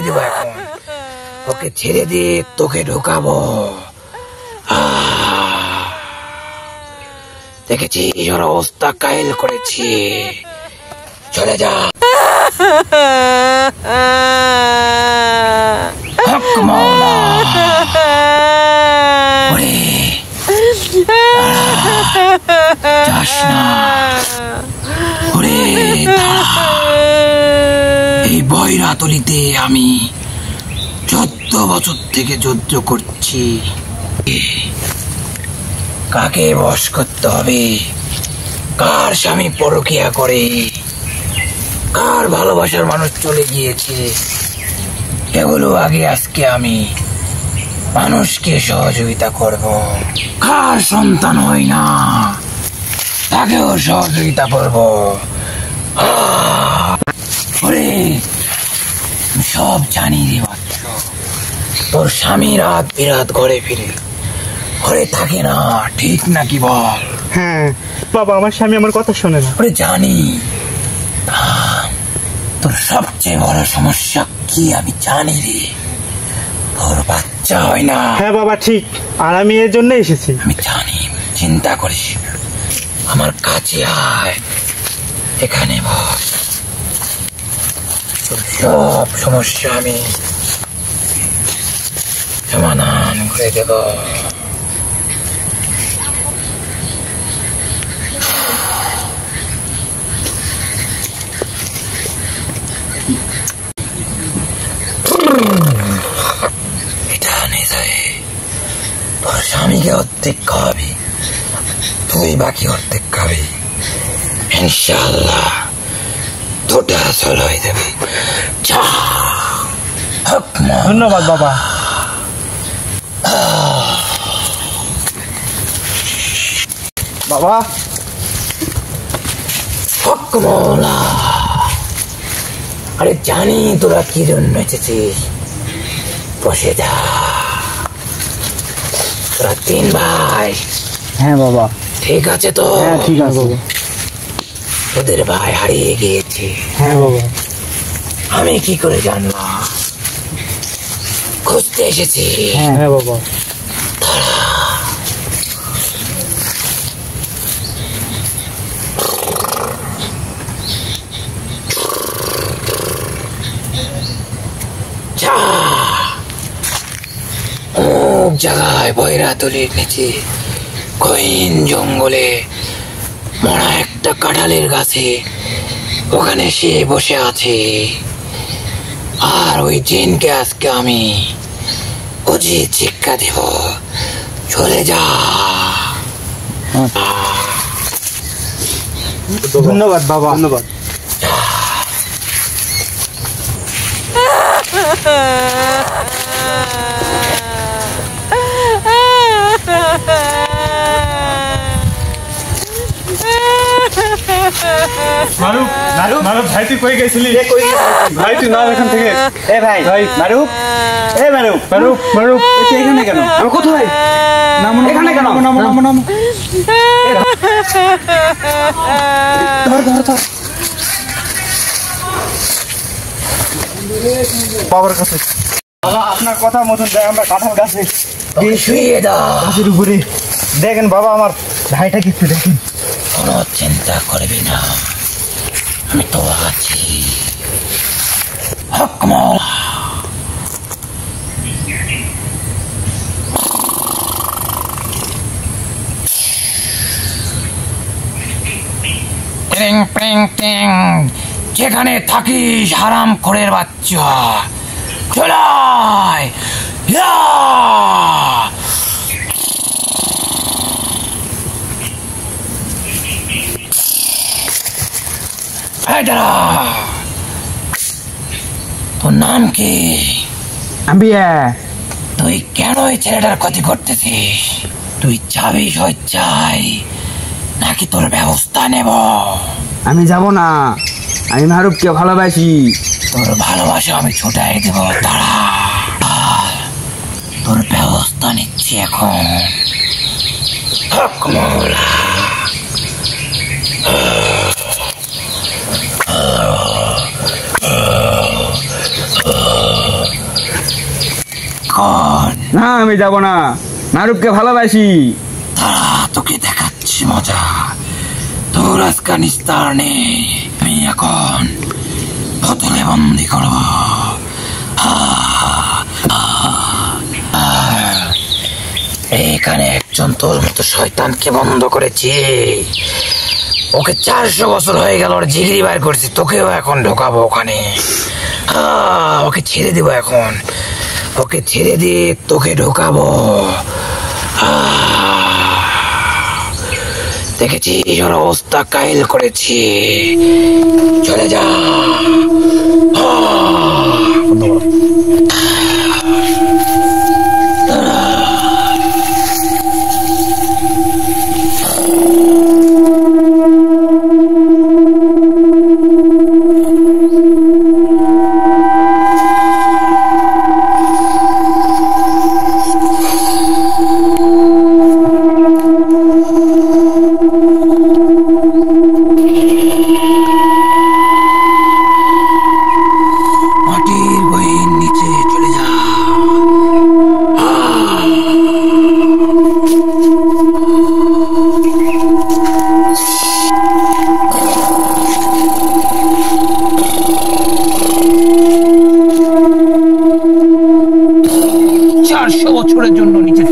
দেবো এখন, ওকে ছেড়ে দিয়ে তোকে ঢোকাবো। দেখেছিস ওর অবস্থা কাহিল করেছি, চলে যা। হক মাওলা, ওরে যাস না, ওরে এই বৈরাতলিতে আমি 14 বছর থেকে যুদ্ধ করছি। কাকে বশ করতে হবে, কার স্বামী পরকিয়া করে, কার ভালোবাসার মানুষ চলে গিয়েছে, এগুলো আগে আজকে আমি মানুষকে সহযোগিতা করব। কার সন্তান হয় না তাকেও সহযোগিতা করব। ওরে সব জানি রে বাচ্চা, তোর স্বামী রাত বিরাত ঘরে ফিরে ঘরে থাকে না, ঠিক নাকি বল? হ্যাঁ বাবা, আমার স্বামী আমার কথা শোনে না। ওরে জানি, তোর সবচেয়ে বড় সমস্যা কি আমি জানি রে, তোর বাচ্চা হয় না। হ্যাঁ বাবা ঠিক, আর আমি এর জন্য এসেছি। আমি জানি, চিন্তা করিস, আমার কাছে আয়, এখানে বস, তোর সব সমস্যা আমি সমাধান করে দেব। এটা নিয়ে যায়, তোর স্বামীকে অর্ধেক খাওয়াবি, তুই বাকি অর্ধেক খাবি, ইনশাআল্লাহ দুটা আসল হয়ে যাবে। ধন্যবাদ বাবা। বাবা হক মাওলা, আরে জানি তোরা কি জন্য এসেছিস, বসে যা। তোরা 3 ভাই? হ্যাঁ বাবা। ঠিক আছে তো? হ্যাঁ ঠিক আছে বাবা। তোদের ভাই হারিয়ে গিয়েছে? হ্যাঁ বাবা। আমি কি করে জানলাম? খুঁজতে এসেছি। হ্যাঁ বাবা। অমুক জায়গায় বৈরাতলির নিচে গহীন জঙ্গলে মরা একটা কাঁঠালের গাছে, ওখানে সে বসে আছে। আর ওই জিনকে আজকে আমি উচিত শিক্ষা দেব। চলে যা। ধন্যবাদ বাবা। ধন্যবাদ। মারুফ, মারুফ ভাই তুই কই গেছিলি? ভাই তুই নাম এখান থেকে। এ ভাই, ভাই মারুফ, এ মারুফ, মারুফ, মারুফ তুই এখানে কেন? আমি কোথায়? নাম এখানে কেন? নাম নাম নাম। ধর ধর ধর। বাবার কাছে। বাবা আপনার কথা মতন যাই আমরা কাঁঠাল গাছে শুয়ে দাও। গাছের উপরে দেখেন বাবা, আমার ভাইটা কিছু দেখেন। কোনো চিন্তা করবি না, আমি তো আছি। হক মাওলা। টিং টিং টিং, যেখানে থাকিস হারাম খোরের বাচ্চা, চলাই। তোর নাম কি? আম্বিয়া। তুই কেন এই ছেলেটার ক্ষতি করতেছিস? তুই যাবি স্বেচ্ছায় নাকি তোর ব্যবস্থা নেব? আমি যাব না, আমি মারুফকে ভালোবাসি। তোর ভালোবাসা আমি ছুটাই দেব, তারা তোর ব্যবস্থা নিচ্ছি এখন। হক মাওলা। কর। না আমি যাব না, মারুফকে ভালোবাসি। তারা তোকে দেখাচ্ছি মজা, তোর আজকা নিস্তার নেই। আমি এখন বোতলে বন্দি করব। এখানে একজন তোর মতো শয়তানকে বন্ধ করেছি। ওকে 400 বছর হয়ে গেল, ওর জিগরি বাইর করছি। তোকেও এখন ঢোকাবো ওখানে। ওকে ছেড়ে দেবো এখন, ওকে ছেড়ে দিয়ে তোকে ঢোকাবো। দেখেছিস ওর অবস্থা কাহিল করেছি। চলে যা। বছরের জন্য নিচে